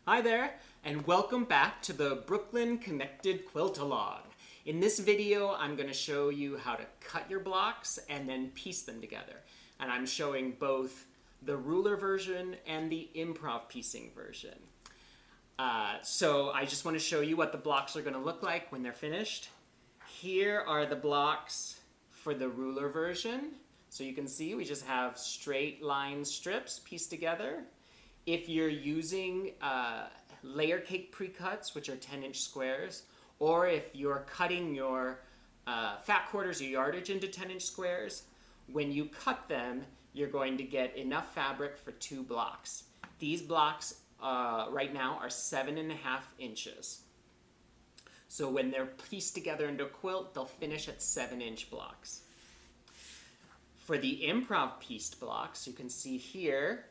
Hi there, and welcome back to the Brooklyn Connected Quilt-Along. In this video, I'm going to show you how to cut your blocks and then piece them together. And I'm showing both the ruler version and the improv piecing version. So I just want to show you what the blocks are going to look like when they're finished. Here are the blocks for the ruler version. So you can see we just have straight line strips pieced together. If you're using layer cake pre-cuts, which are 10-inch squares, or if you're cutting your fat quarters or yardage into 10-inch squares, when you cut them, you're going to get enough fabric for 2 blocks. These blocks right now are 7.5 inches. So when they're pieced together into a quilt, they'll finish at 7-inch blocks. For the improv pieced blocks, you can see here,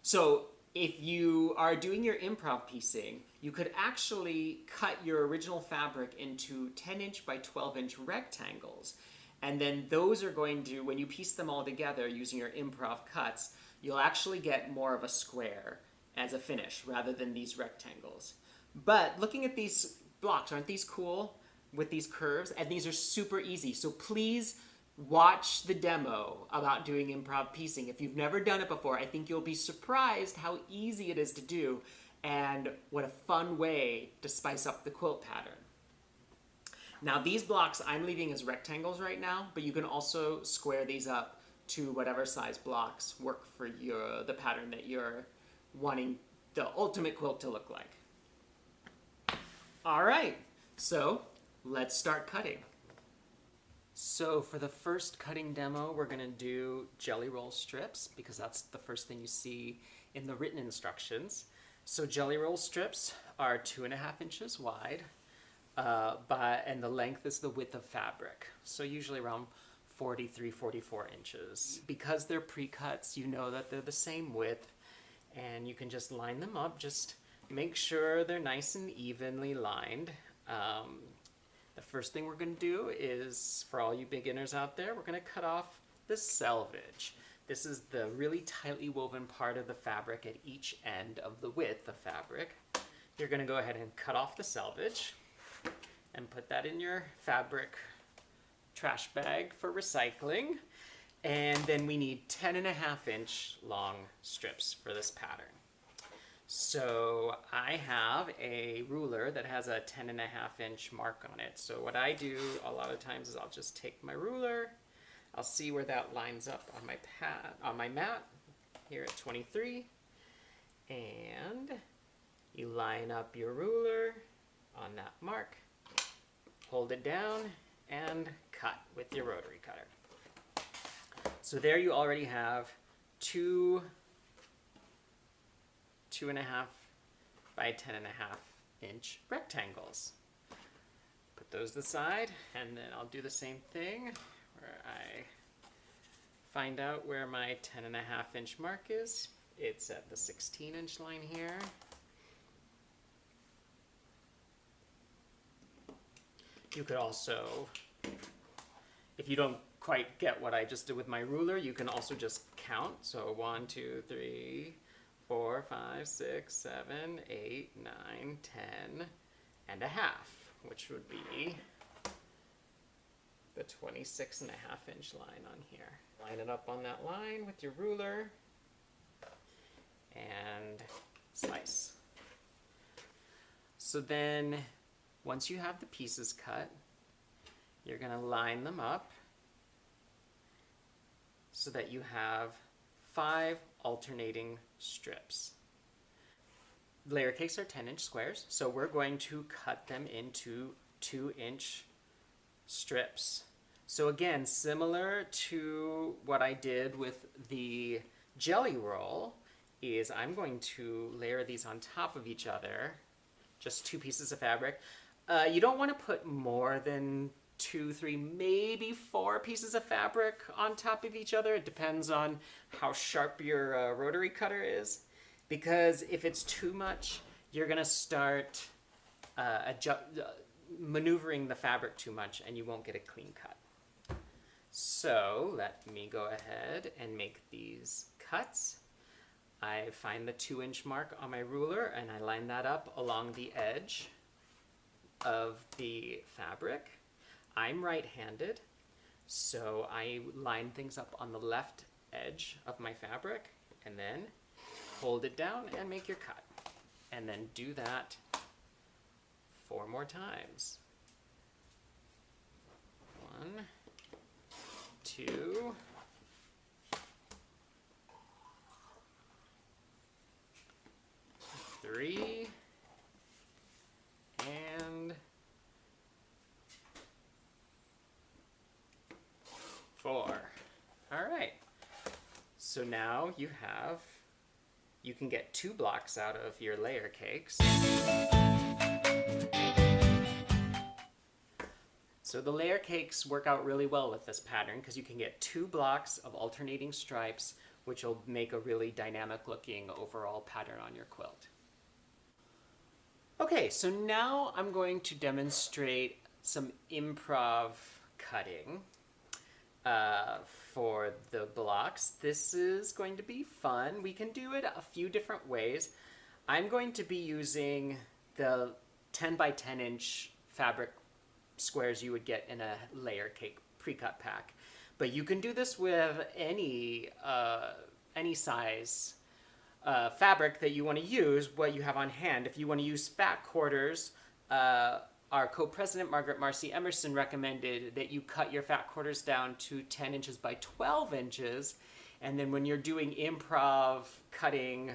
so if you are doing your improv piecing, you could actually cut your original fabric into 10-inch by 12-inch rectangles. And then those are going to, when you piece them all together using your improv cuts, you'll actually get more of a square as a finish rather than these rectangles. But looking at these blocks, aren't these cool with these curves? And these are super easy. So please watch the demo about doing improv piecing. If you've never done it before, I think you'll be surprised how easy it is to do and what a fun way to spice up the quilt pattern. Now these blocks I'm leaving as rectangles right now, but you can also square these up to whatever size blocks work for the pattern that you're wanting the ultimate quilt to look like. All right, so let's start cutting. So for the first cutting demo, we're going to do jelly roll strips because that's the first thing you see in the written instructions. So jelly roll strips are 2.5 inches wide, and the length is the width of fabric. So usually around 43, 44 inches. Because they're pre-cuts, you know that they're the same width, and you can just line them up. Just make sure they're nice and evenly lined. The first thing we're going to do is, for all you beginners out there, we're going to cut off the selvage. This is the really tightly woven part of the fabric at each end of the width of fabric. You're going to go ahead and cut off the selvage and put that in your fabric trash bag for recycling. And then we need 10.5-inch long strips for this pattern. So I have a ruler that has a 10.5-inch mark on it. So what I do a lot of times is I'll just take my ruler, I'll see where that lines up on my mat here at 23, and you line up your ruler on that mark, hold it down, and cut with your rotary cutter. So there you already have 2.5 by 10.5-inch rectangles. Put those aside, and then I'll do the same thing where I find out where my 10.5-inch mark is. It's at the 16-inch line here. You could also, if you don't quite get what I just did with my ruler, you can also just count. So 1, 2, 3, 4, 5, 6, 7, 8, 9, 10 and a half, which would be the 26.5-inch line on here. Line it up on that line with your ruler and slice. So then once you have the pieces cut, you're going to line them up so that you have 5 alternating strips. Layer cakes are 10-inch squares, so we're going to cut them into 2-inch strips. So again, similar to what I did with the jelly roll, is I'm going to layer these on top of each other, just 2 pieces of fabric. You don't want to put more than 2, 3, maybe 4 pieces of fabric on top of each other. It depends on how sharp your rotary cutter is, because if it's too much, you're going to start maneuvering the fabric too much and you won't get a clean cut. So let me go ahead and make these cuts. I find the 2-inch mark on my ruler and I line that up along the edge of the fabric. I'm right-handed, so I line things up on the left edge of my fabric and then hold it down and make your cut. And then do that 4 more times. 1, 2, 3, and 4. All right. So now you can get 2 blocks out of your layer cakes. So the layer cakes work out really well with this pattern because you can get 2 blocks of alternating stripes, which will make a really dynamic looking overall pattern on your quilt. Okay, so now I'm going to demonstrate some improv cutting for the blocks. This is going to be fun. We can do it a few different ways. I'm going to be using the 10 by 10 inch fabric squares you would get in a layer cake pre-cut pack. But you can do this with any size fabric that you want to use, what you have on hand. If you want to use fat quarters, our co-president Margaret Marcy Emerson recommended that you cut your fat quarters down to 10 inches by 12 inches, and then when you're doing improv cutting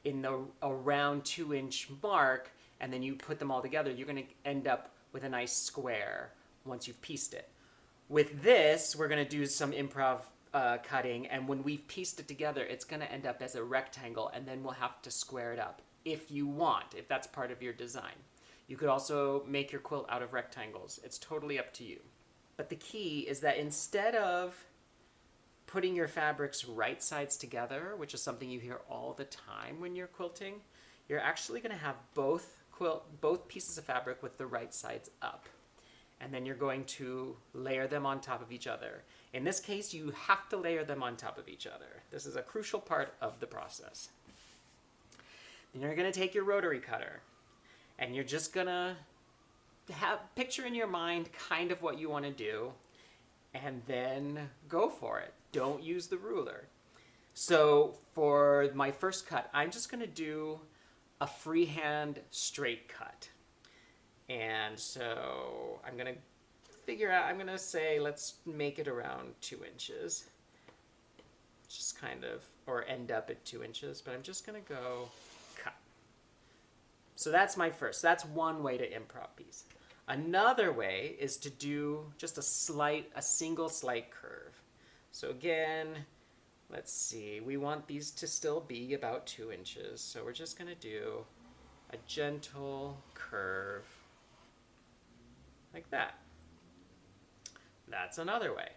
in the around 2-inch mark, and then you put them all together, you're going to end up with a nice square once you've pieced it. With this, we're going to do some improv cutting, and when we've pieced it together, it's going to end up as a rectangle, and then we'll have to square it up if you want, if that's part of your design. You could also make your quilt out of rectangles. It's totally up to you. But the key is that instead of putting your fabrics right sides together, which is something you hear all the time when you're quilting, you're actually going to have both pieces of fabric with the right sides up. And then you're going to layer them on top of each other. In this case, you have to layer them on top of each other. This is a crucial part of the process. Then you're going to take your rotary cutter, and you're just going to picture in your mind kind of what you want to do, and then go for it. Don't use the ruler. So for my first cut, I'm just going to do a freehand straight cut. And so I'm going to figure out, I'm going to say, let's make it around 2 inches. Just kind of, or end up at 2 inches, but I'm just going to go cut. So that's my first, that's one way to improv piece. Another way is to do just a single slight curve. So again, let's see, we want these to still be about 2 inches. So we're just going to do a gentle curve like that. That's another way.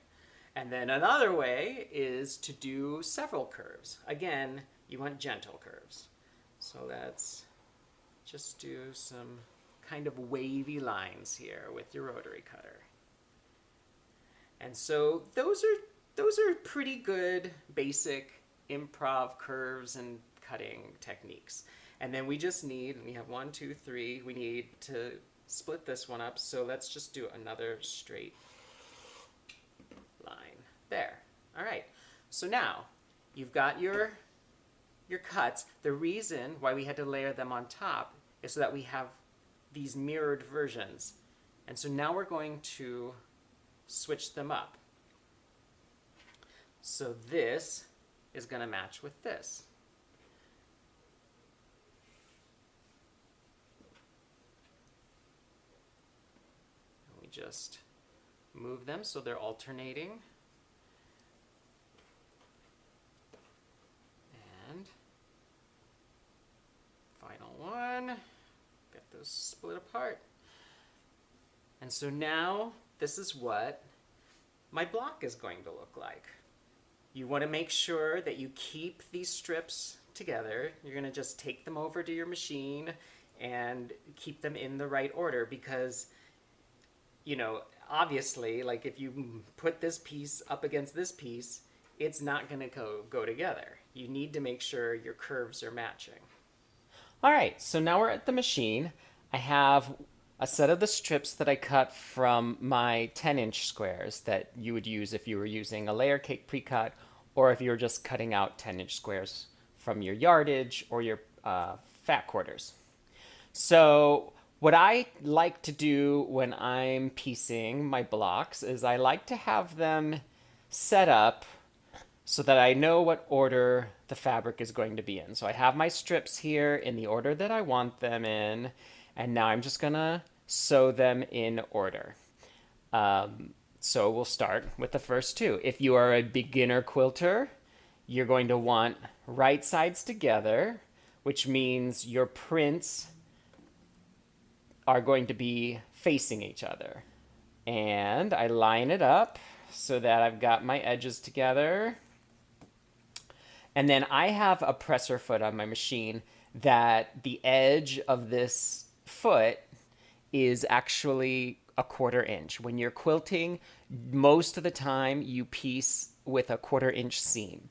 And then another way is to do several curves. Again, you want gentle curves. So let's just do some kind of wavy lines here with your rotary cutter. And so those are pretty good basic improv curves and cutting techniques. And then we just need, we have 1, 2, 3, we need to split this one up, so let's just do another straight line there. All right, so now you've got your cuts. The reason why we had to layer them on top is so that we have these mirrored versions. And so now we're going to switch them up. So this is going to match with this. We just move them so they're alternating. And final one, get those split apart. And so now this is what my block is going to look like. You want to make sure that you keep these strips together. You're going to just take them over to your machine and keep them in the right order because, you know, obviously, like if you put this piece up against this piece, it's not going to go together. You need to make sure your curves are matching. All right, so now we're at the machine. I have a set of the strips that I cut from my 10-inch squares that you would use if you were using a layer cake pre-cut, or if you were just cutting out 10-inch squares from your yardage or your fat quarters. So what I like to do when I'm piecing my blocks is I like to have them set up so that I know what order the fabric is going to be in. So I have my strips here in the order that I want them in, and now I'm just gonna sew them in order. So we'll start with the first two. If you are a beginner quilter, you're going to want right sides together, which means your prints are going to be facing each other. And I line it up so that I've got my edges together. And then I have a presser foot on my machine that the edge of this foot is actually a 1/4 inch. When you're quilting, most of the time you piece with a 1/4 inch seam.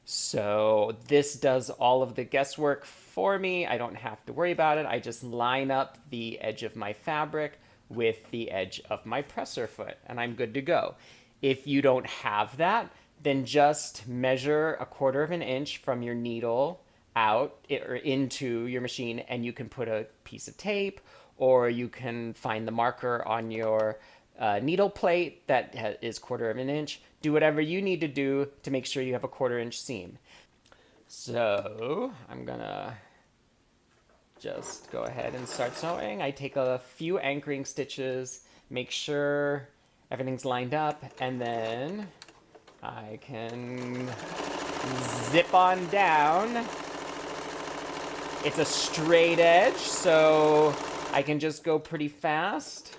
So this does all of the guesswork for me. I don't have to worry about it. I just line up the edge of my fabric with the edge of my presser foot, and I'm good to go. If you don't have that, then just measure a 1/4 inch from your needle out or into your machine, and you can put a piece of tape, or you can find the marker on your needle plate that is 1/4 inch. Do whatever you need to do to make sure you have a 1/4 inch seam. So I'm gonna just go ahead and start sewing. I take a few anchoring stitches, make sure everything's lined up, and then I can zip on down. It's a straight edge, so I can just go pretty fast.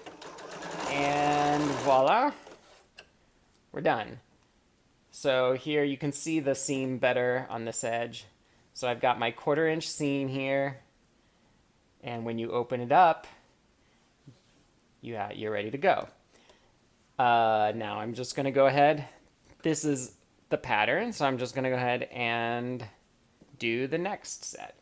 And voila, we're done. So here you can see the seam better on this edge. So I've got my 1/4 inch seam here. And when you open it up, you're ready to go. Now I'm just gonna go ahead. This is the pattern, so I'm just gonna go ahead and do the next set.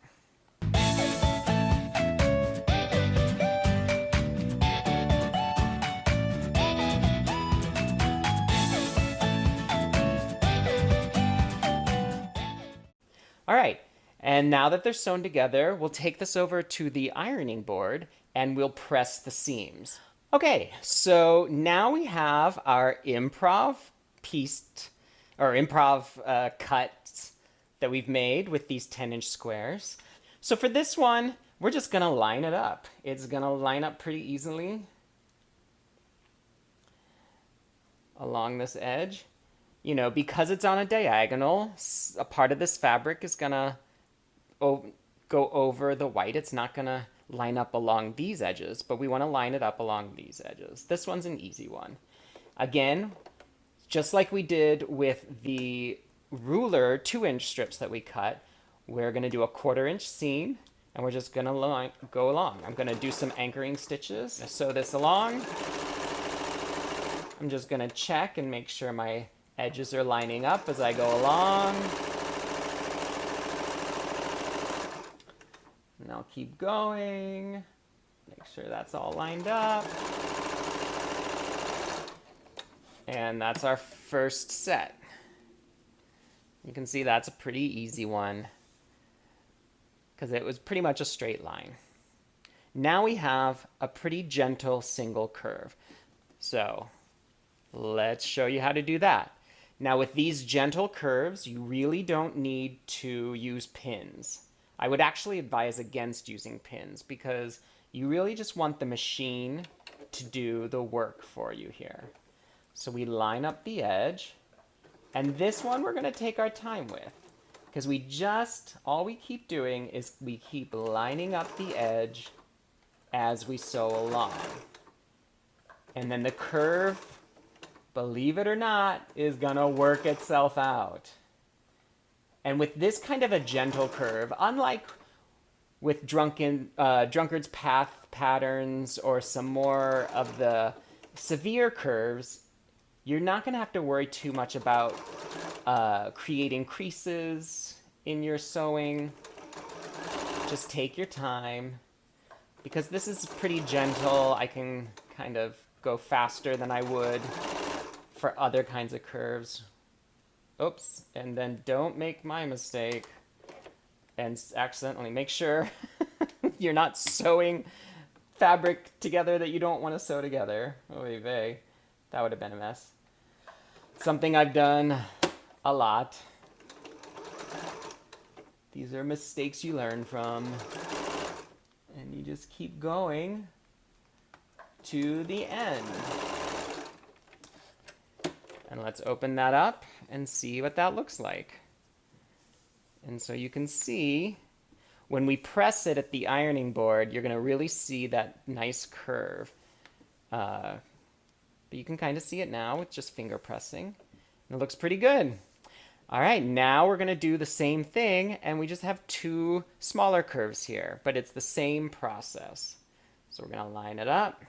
All right, and now that they're sewn together, we'll take this over to the ironing board and we'll press the seams. Okay, so now we have our improv pieced, or improv cuts that we've made with these 10-inch squares. So for this one, we're just gonna line it up. It's gonna line up pretty easily along this edge. You know, because it's on a diagonal, a part of this fabric is gonna go over the white. It's not gonna line up along these edges, but we wanna line it up along these edges. This one's an easy one. Again, just like we did with the ruler 2-inch strips that we cut, we're gonna do a 1/4 inch seam, and we're just gonna go along. I'm gonna do some anchoring stitches, sew this along. I'm just gonna check and make sure my edges are lining up as I go along. And I'll keep going. Make sure that's all lined up. And that's our first set. You can see that's a pretty easy one because it was pretty much a straight line. Now we have a pretty gentle single curve. So let's show you how to do that. Now with these gentle curves, you really don't need to use pins. I would actually advise against using pins because you really just want the machine to do the work for you here. So we line up the edge, and this one we're gonna take our time with because all we keep doing is we keep lining up the edge as we sew along. And then the curve, believe it or not, is gonna work itself out. And with this kind of a gentle curve, unlike with Drunkard's Path patterns or some more of the severe curves, You're not going to have to worry too much about creating creases in your sewing. Just take your time. Because this is pretty gentle, I can kind of go faster than I would for other kinds of curves. Oops, and then don't make my mistake and accidentally make sure you're not sewing fabric together that you don't want to sew together. Oy vey, that would have been a mess. Something I've done a lot. These are mistakes you learn from. And you just keep going to the end. And let's open that up and see what that looks like. And so you can see when we press it at the ironing board, you're going to really see that nice curve. But you can kind of see it now with just finger pressing. And it looks pretty good. All right, now we're going to do the same thing, and we just have two smaller curves here, but it's the same process. So we're going to line it up.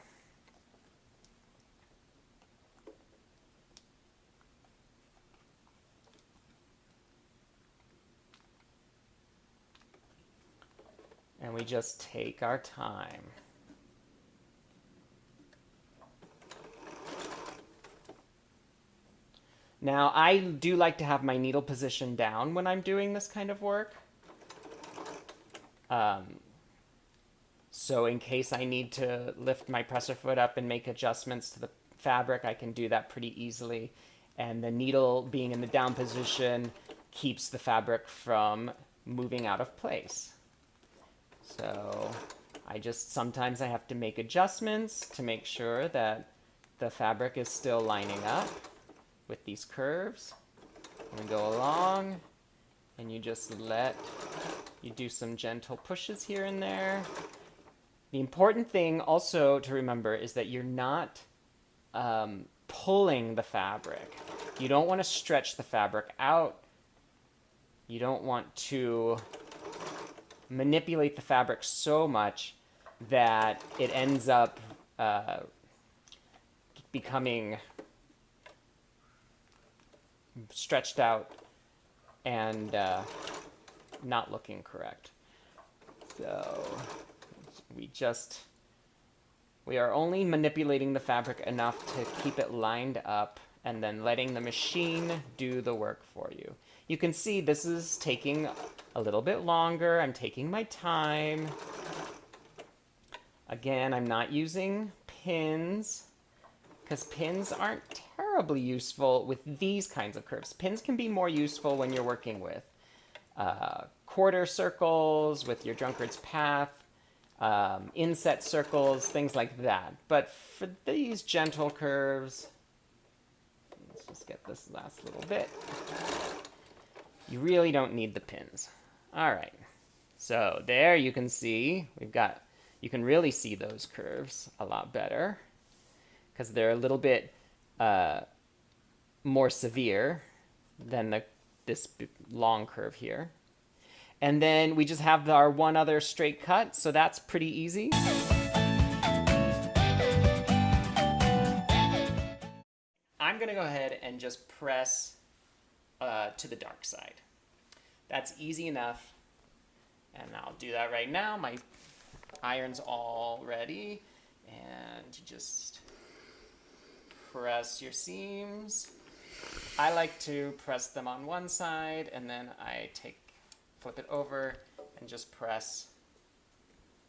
And we just take our time. Now, I do like to have my needle position down when I'm doing this kind of work. So in case I need to lift my presser foot up and make adjustments to the fabric, I can do that pretty easily. And the needle being in the down position keeps the fabric from moving out of place. So sometimes I have to make adjustments to make sure that the fabric is still lining up with these curves. And we go along, and you do some gentle pushes here and there. The important thing also to remember is that you're not pulling the fabric. You don't want to stretch the fabric out. You don't want to manipulate the fabric so much that it ends up becoming stretched out and not looking correct. So we are only manipulating the fabric enough to keep it lined up and then letting the machine do the work for you. You can see this is taking a little bit longer. I'm taking my time. Again, I'm not using pins because pins aren't terribly useful with these kinds of curves. Pins can be more useful when you're working with quarter circles, with your drunkard's path, inset circles, things like that. But for these gentle curves, let's just get this last little bit. You really don't need the pins. All right, so there you can see you can really see those curves a lot better because they're a little bit more severe than this long curve here. And then we just have our one other straight cut, so that's pretty easy. I'm gonna go ahead and just press to the dark side. That's easy enough, and I'll do that right now. My iron's all ready, and you just press your seams. I like to press them on one side, and then I flip it over and just press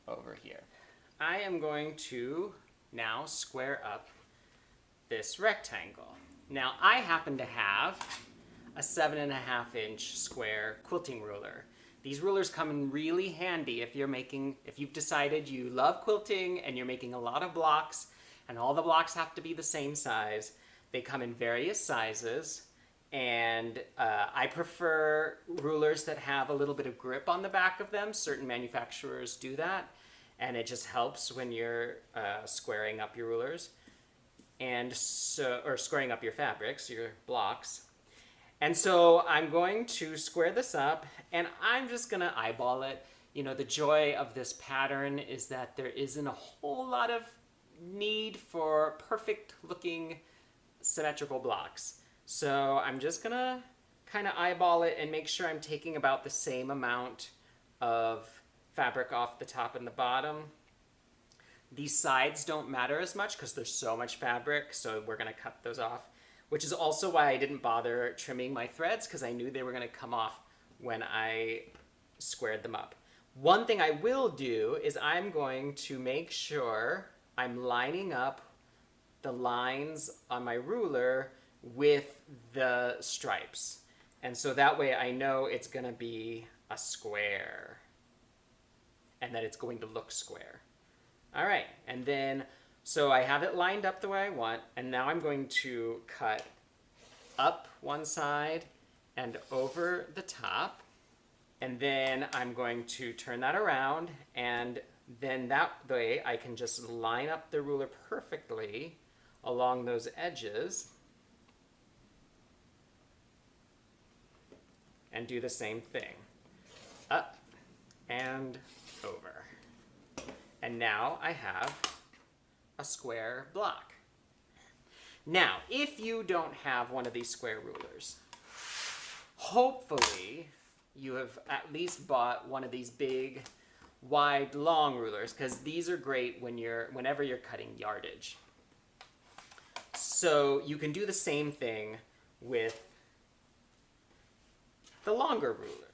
over here. I am going to now square up this rectangle. Now I happen to have a 7.5-inch square quilting ruler. These rulers come in really handy if you've decided you love quilting and you're making a lot of blocks and all the blocks have to be the same size. They come in various sizes, and I prefer rulers that have a little bit of grip on the back of them. Certain manufacturers do that, and it just helps when you're squaring up your rulers or squaring up your fabrics, your blocks. And so I'm going to square this up, and I'm just gonna eyeball it. You know, the joy of this pattern is that there isn't a whole lot of need for perfect looking symmetrical blocks. So I'm just gonna kind of eyeball it and make sure I'm taking about the same amount of fabric off the top and the bottom. These sides don't matter as much because there's so much fabric, so we're gonna cut those off, which is also why I didn't bother trimming my threads, because I knew they were gonna come off when I squared them up. One thing I will do is I'm going to make sure I'm lining up the lines on my ruler with the stripes. And so that way I know it's gonna be a square and that it's going to look square. All right, and then, so I have it lined up the way I want, and now I'm going to cut up one side and over the top. And then I'm going to turn that around, and then that way I can just line up the ruler perfectly along those edges and do the same thing. Up and over. And now I have a square block. Now, if you don't have one of these square rulers, hopefully you have at least bought one of these big, wide, long rulers, because these are great whenever you're cutting yardage. So you can do the same thing with the longer ruler.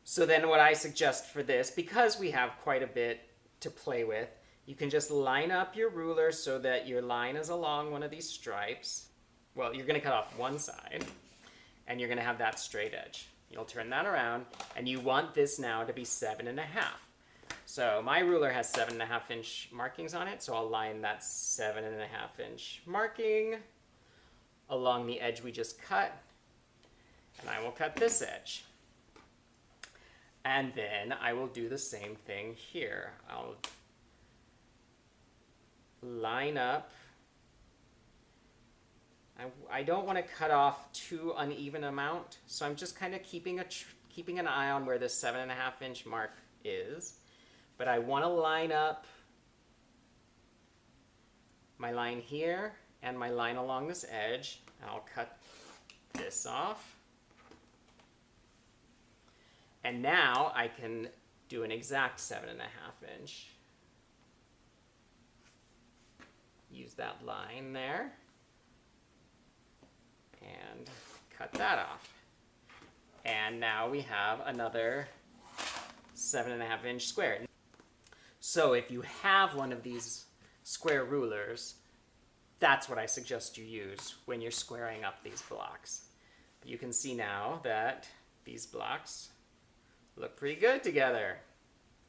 So then what I suggest for this, because we have quite a bit to play with, you can just line up your ruler so that your line is along one of these stripes. Well, you're going to cut off one side, and you're going to have that straight edge. You'll turn that around, and you want this now to be 7.5. So my ruler has 7.5 inch markings on it, so I'll line that 7.5 inch marking along the edge we just cut, and I will cut this edge. And then I will do the same thing here. I'll line up. I don't want to cut off too uneven amount, so I'm just kind of keeping an eye on where this 7.5 inch mark is. But I want to line up my line here and my line along this edge. I'll cut this off. And now I can do an exact 7.5 inch. Use that line there. And cut that off. And now we have another 7.5 inch square. So if you have one of these square rulers, that's what I suggest you use when you're squaring up these blocks. You can see now that these blocks look pretty good together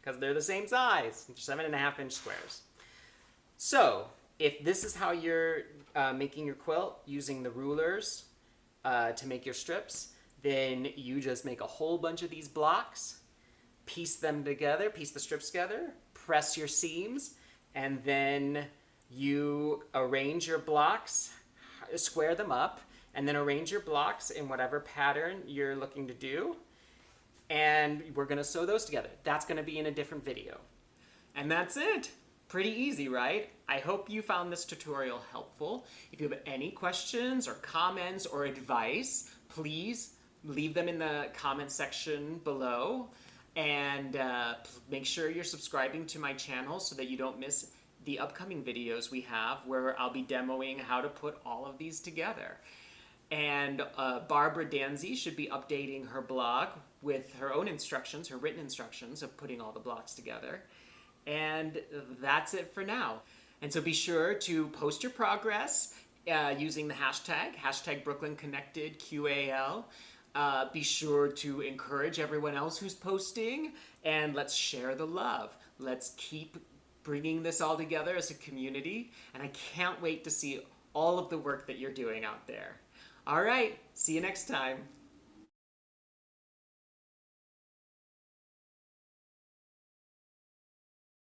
because they're the same size, 7.5 inch squares. So if this is how you're making your quilt using the rulers to make your strips, then you just make a whole bunch of these blocks, piece them together, piece the strips together, press your seams, and then you arrange your blocks, square them up, and then arrange your blocks in whatever pattern you're looking to do. And we're gonna sew those together. That's gonna be in a different video. And that's it. Pretty easy, right? I hope you found this tutorial helpful. If you have any questions or comments or advice, please leave them in the comment section below. And make sure you're subscribing to my channel so that you don't miss the upcoming videos we have where I'll be demoing how to put all of these together. And Barbara Danzy should be updating her blog with her own instructions, her written instructions of putting all the blocks together. And that's it for now. And so be sure to post your progress using the hashtag Brooklyn Connected QAL. Be sure to encourage everyone else who's posting, and let's share the love. Let's keep bringing this all together as a community, and I can't wait to see all of the work that you're doing out there. All right, see you next time.